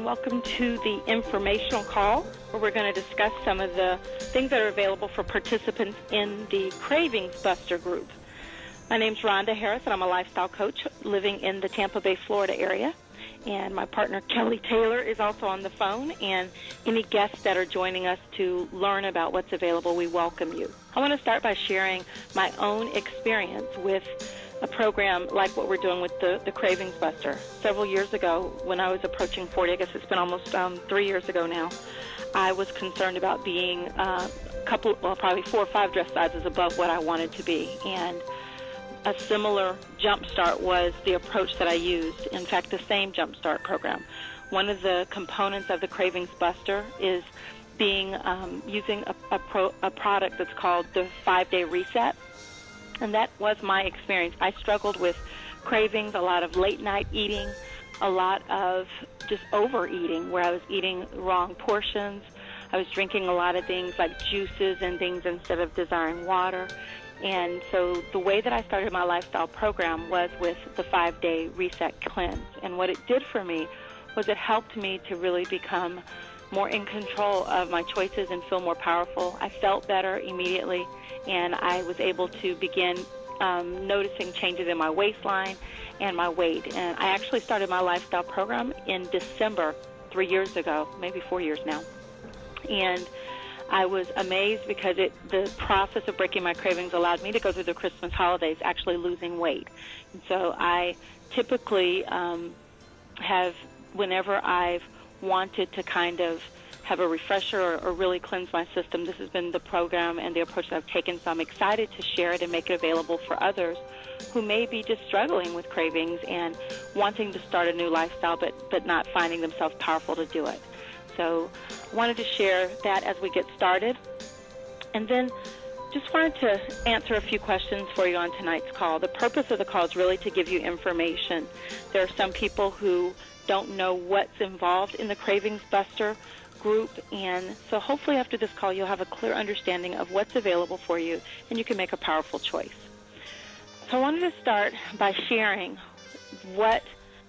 welcome to the informational call where we're going to discuss some of the things that are available for participants in the Cravings Buster group. My name's Rhonda Harris, and I'm a lifestyle coach living in the Tampa Bay, Florida area. And my partner, Kelly Taylor, is also on the phone. And any guests that are joining us to learn about what's available, we welcome you. I want to start by sharing my own experience with a program like what we're doing with the Cravings Buster. Several years ago, when I was approaching 40, I guess it's been almost 3 years ago now, I was concerned about being probably 4 or 5 dress sizes above what I wanted to be. And a similar jumpstart was the approach that I used. In fact, the same jumpstart program. One of the components of the Cravings Buster is using a product that's called the 5-Day Reset. And that was my experience. I struggled with cravings, a lot of late-night eating, a lot of just overeating, where I was eating wrong portions. I was drinking a lot of things like juices and things instead of desiring water. And so the way that I started my lifestyle program was with the 5-Day Reset Cleanse. And what it did for me was it helped me to really become more in control of my choices and feel more powerful. I felt better immediately, and I was able to begin noticing changes in my waistline and my weight. And I actually started my lifestyle program in December 3 years ago, maybe 4 years now. And I was amazed because the process of breaking my cravings allowed me to go through the Christmas holidays actually losing weight. And so I typically whenever I've wanted to kind of have a refresher or really cleanse my system, this has been the program and the approach that I've taken. So I'm excited to share it and make it available for others who may be just struggling with cravings and wanting to start a new lifestyle but not finding themselves powerful to do it. So I wanted to share that as we get started. And then just wanted to answer a few questions for you on tonight's call. The purpose of the call is really to give you information. There are some people who don't know what's involved in the Cravings Buster group, and so hopefully after this call you'll have a clear understanding of what's available for you and you can make a powerful choice. So I wanted to start by sharing what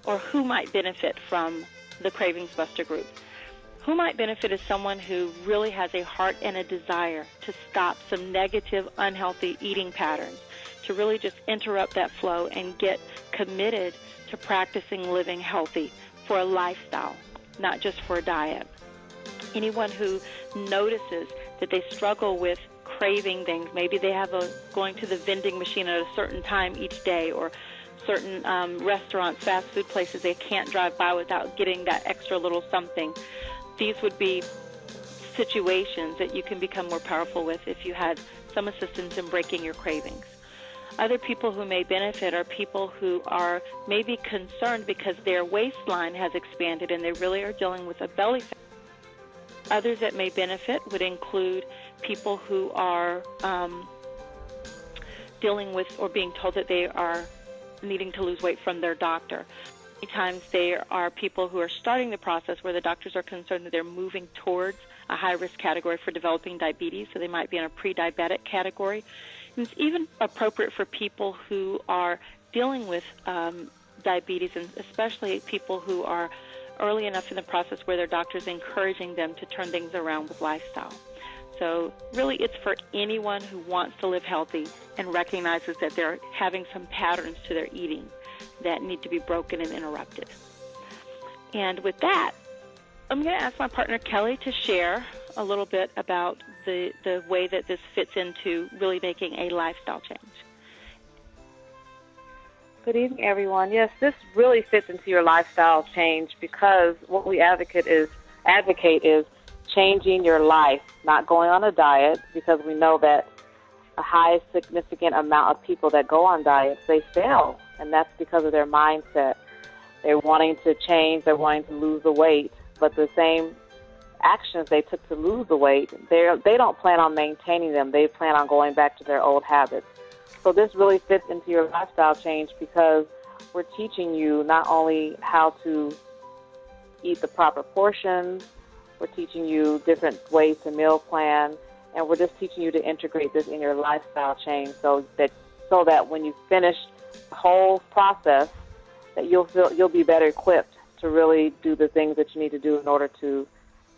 or who might benefit from the Cravings Buster group. Who might benefit is someone who really has a heart and a desire to stop some negative, unhealthy eating patterns, to really just interrupt that flow and get committed to practicing living healthy for a lifestyle, not just for a diet. Anyone who notices that they struggle with craving things, maybe they have going to the vending machine at a certain time each day, or certain restaurants, fast food places they can't drive by without getting that extra little something. These would be situations that you can become more powerful with if you had some assistance in breaking your cravings. Other people who may benefit are people who are maybe concerned because their waistline has expanded and they really are dealing with a belly fat. Others that may benefit would include people who are dealing with or being told that they are needing to lose weight from their doctor. Many times there are people who are starting the process where the doctors are concerned that they're moving towards a high-risk category for developing diabetes, so they might be in a pre-diabetic category. And it's even appropriate for people who are dealing with diabetes, and especially people who are early enough in the process where their doctor is encouraging them to turn things around with lifestyle. So really it's for anyone who wants to live healthy and recognizes that they're having some patterns to their eating that need to be broken and interrupted. And with that, I'm going to ask my partner Kelly to share a little bit about the way that this fits into really making a lifestyle change. Good evening, everyone. Yes, this really fits into your lifestyle change because what we advocate is changing your life, not going on a diet, because we know that a high significant amount of people that go on diets, they fail, and that's because of their mindset. They're wanting to change, they're wanting to lose the weight, but the same actions they took to lose the weight, they don't plan on maintaining them. They plan on going back to their old habits. So this really fits into your lifestyle change because we're teaching you not only how to eat the proper portions, we're teaching you different ways to meal plan, and we're just teaching you to integrate this in your lifestyle change so that when you finish the whole process, that you'll be better equipped to really do the things that you need to do in order to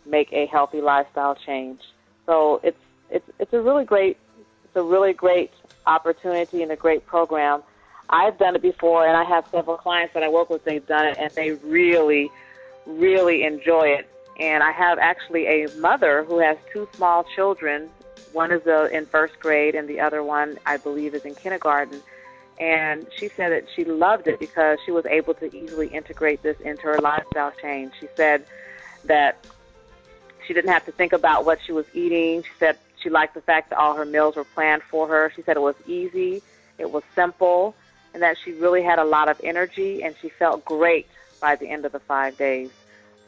make a healthy lifestyle change. So it's a really great opportunity and a great program. I've done it before, and I have several clients that I work with. They've done it, and they really, really enjoy it. And I have actually a mother who has two small children. One is in first grade, and the other one, I believe, is in kindergarten. And she said that she loved it because she was able to easily integrate this into her lifestyle change. She said that she didn't have to think about what she was eating. She said she liked the fact that all her meals were planned for her. She said it was easy, it was simple, and that she really had a lot of energy, and she felt great by the end of the 5 days.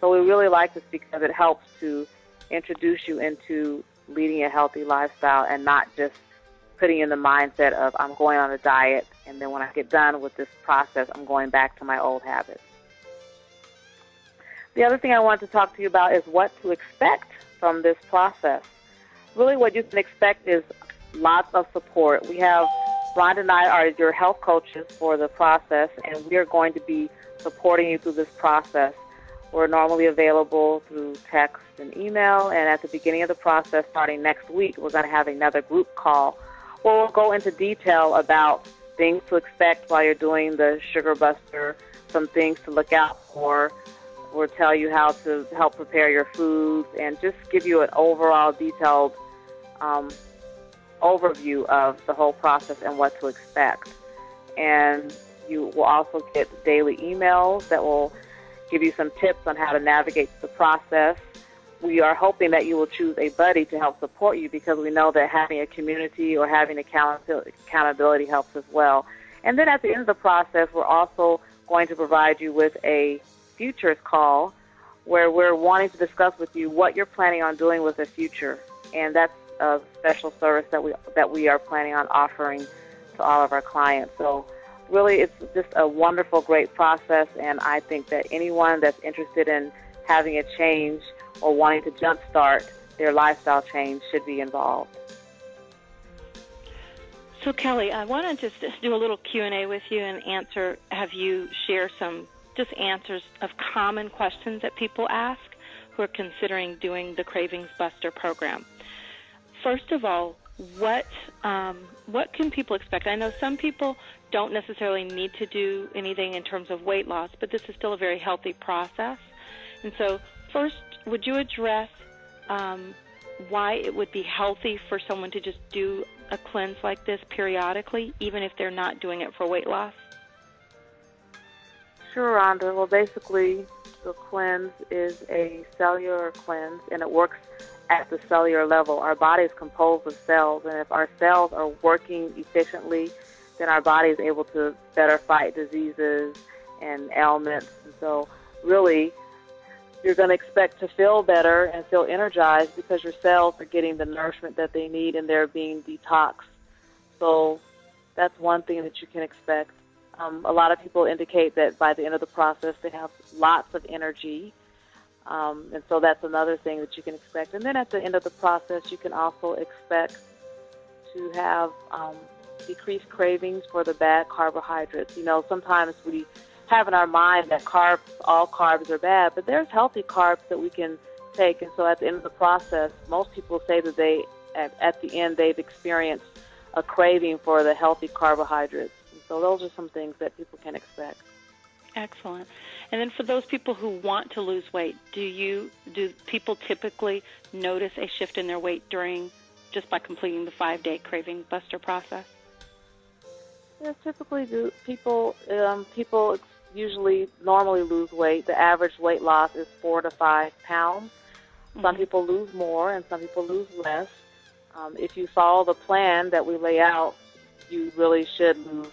So we really like this because it helps to introduce you into leading a healthy lifestyle and not just putting you in the mindset of I'm going on a diet, and then when I get done with this process, I'm going back to my old habits. The other thing I want to talk to you about is what to expect from this process. Really what you can expect is lots of support. Rhonda and I are your health coaches for the process, and we are going to be supporting you through this process. We're normally available through text and email, and at the beginning of the process, starting next week, we're going to have another group call where we'll go into detail about things to expect while you're doing the Sugar Buster, some things to look out for. We'll tell you how to help prepare your foods and just give you an overall detailed overview of the whole process and what to expect. And you will also get daily emails that will give you some tips on how to navigate the process. We are hoping that you will choose a buddy to help support you because we know that having a community or having accountability helps as well. And then at the end of the process, we're also going to provide you with a futures call where we're wanting to discuss with you what you're planning on doing with the future. And that's a special service that we are planning on offering to all of our clients. So really, it's just a wonderful, great process, and I think that anyone that's interested in having a change or wanting to jumpstart their lifestyle change should be involved. So, Kelly, I want to just do a little Q&A with you and have you share some just answers of common questions that people ask who are considering doing the Cravings Buster program. First of all, what can people expect? I know some people don't necessarily need to do anything in terms of weight loss, but this is still a very healthy process. And so first, would you address why it would be healthy for someone to just do a cleanse like this periodically, even if they're not doing it for weight loss? Sure, Rhonda. Well, basically, the cleanse is a cellular cleanse, and it works at the cellular level. Our body is composed of cells, and if our cells are working efficiently, then our body is able to better fight diseases and ailments. And so really, you're going to expect to feel better and feel energized because your cells are getting the nourishment that they need and they're being detoxed. So that's one thing that you can expect. A lot of people indicate that by the end of the process they have lots of energy. And so that's another thing that you can expect. And then at the end of the process, you can also expect to have decreased cravings for the bad carbohydrates. You know, sometimes we have in our mind that all carbs are bad, but there's healthy carbs that we can take. And so at the end of the process, most people say that at the end, they've experienced a craving for the healthy carbohydrates. And so those are some things that people can expect. Excellent. And then for those people who want to lose weight, do people typically notice a shift in their weight just by completing the 5-day Craving Buster process? Yeah, typically people usually normally lose weight. The average weight loss is 4 to 5 pounds. Some people lose more and some people lose less. If you follow the plan that we lay out, you really should lose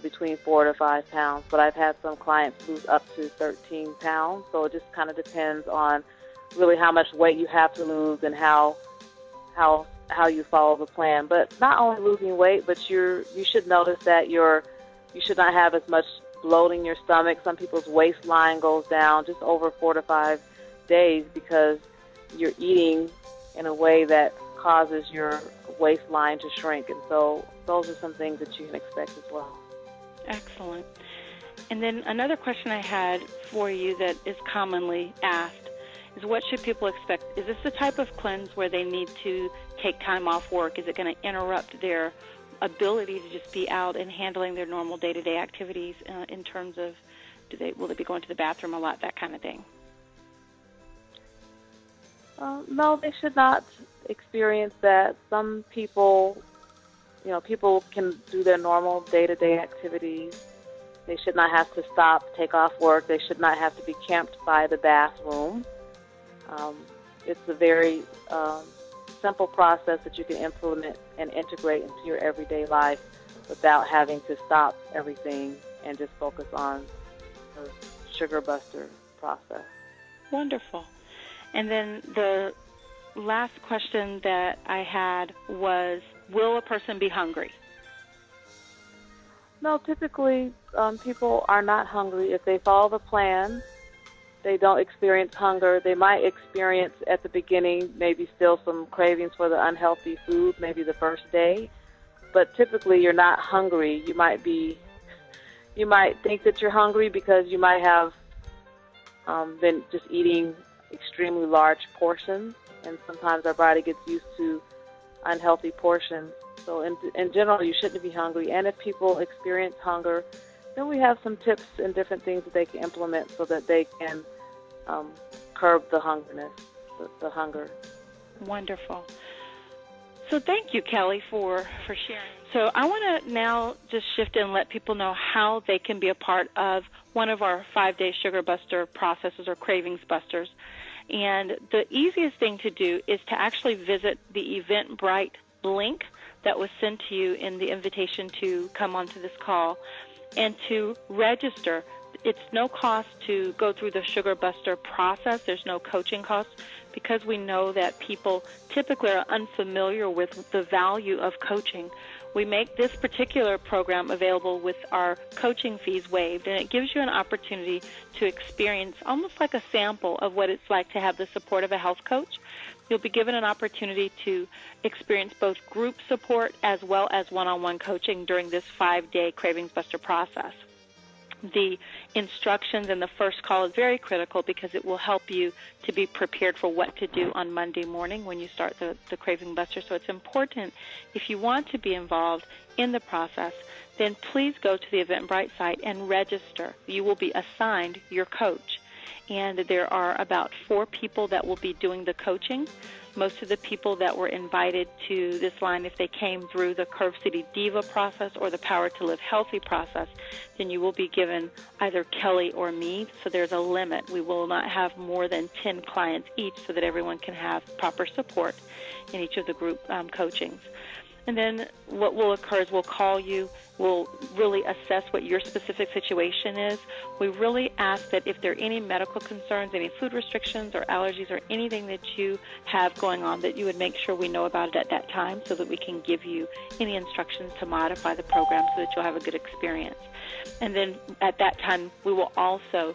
between 4 to 5 pounds, but I've had some clients lose up to 13 pounds, so it just kind of depends on really how much weight you have to lose and how you follow the plan. But not only losing weight, but you should notice that you should not have as much bloating in your stomach. Some people's waistline goes down just over 4 to 5 days because you're eating in a way that causes your waistline to shrink, and so those are some things that you can expect as well. Excellent. And then another question I had for you that is commonly asked is, what should people expect? Is this the type of cleanse where they need to take time off work? Is it going to interrupt their ability to just be out and handling their normal day-to-day activities in terms of will they be going to the bathroom a lot, that kind of thing? No, they should not experience that. Some people, people can do their normal day-to-day activities. They should not have to stop, take off work. They should not have to be camped by the bathroom. It's a very simple process that you can implement and integrate into your everyday life without having to stop everything and just focus on the sugar buster process. Wonderful. And then the last question that I had was, will a person be hungry? No, typically people are not hungry. If they follow the plan, they don't experience hunger. They might experience at the beginning maybe still some cravings for the unhealthy food, maybe the first day. But typically you're not hungry. You might think that you're hungry because you might have been just eating extremely large portions, and sometimes our body gets used to unhealthy portions. So in general, you shouldn't be hungry. And if people experience hunger, then we have some tips and different things that they can implement so that they can curb the the hunger. Wonderful. So thank you, Kelly, for sharing. So I want to now just shift and let people know how they can be a part of one of our 5-day Sugar Buster processes or Cravings Busters. And the easiest thing to do is to actually visit the Eventbrite link that was sent to you in the invitation to come onto this call and to register. It's no cost to go through the Sugar Buster process. There's no coaching cost because we know that people typically are unfamiliar with the value of coaching. We make this particular program available with our coaching fees waived, and it gives you an opportunity to experience almost like a sample of what it's like to have the support of a health coach. You'll be given an opportunity to experience both group support as well as one-on-one coaching during this 5-day Cravings Buster process. The instructions in the first call is very critical because it will help you to be prepared for what to do on Monday morning when you start the Craving Buster. So it's important, if you want to be involved in the process, then please go to the Eventbrite site and register. You will be assigned your coach. And there are about 4 people that will be doing the coaching. Most of the people that were invited to this line, if they came through the Curve City Diva process or the Power to Live Healthy process, then you will be given either Kelly or me. So there's a limit. We will not have more than 10 clients each so that everyone can have proper support in each of the group coachings. And then what will occur is we'll call you, we'll really assess what your specific situation is. We really ask that if there are any medical concerns, any food restrictions or allergies or anything that you have going on, that you would make sure we know about it at that time so that we can give you any instructions to modify the program so that you'll have a good experience. And then at that time, we will also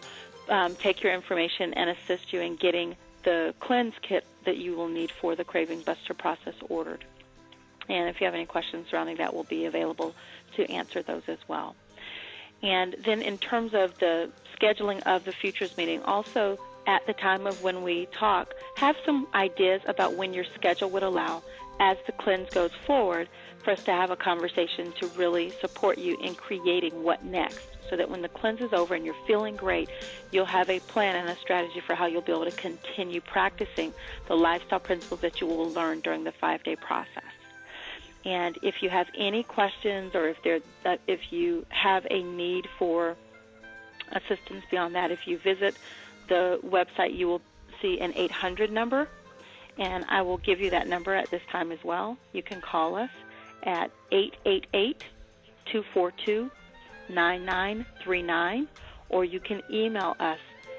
take your information and assist you in getting the cleanse kit that you will need for the Craving Buster process ordered. And if you have any questions surrounding that, we'll be available to answer those as well. And then in terms of the scheduling of the futures meeting, also at the time of when we talk, have some ideas about when your schedule would allow as the cleanse goes forward for us to have a conversation to really support you in creating what next, so that when the cleanse is over and you're feeling great, you'll have a plan and a strategy for how you'll be able to continue practicing the lifestyle principles that you will learn during the 5-day process. And if you have any questions or if you have a need for assistance beyond that, if you visit the website, you will see an 800 number, and I will give you that number at this time as well. You can call us at 888-242-9939, or you can email us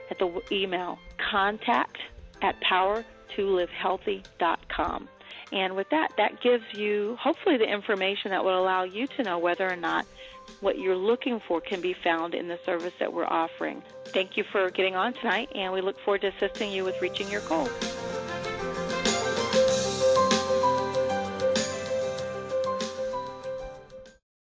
at the email contact@powertolivehealthy.com. And with that, that gives you hopefully the information that will allow you to know whether or not what you're looking for can be found in the service that we're offering. Thank you for getting on tonight, and we look forward to assisting you with reaching your goals.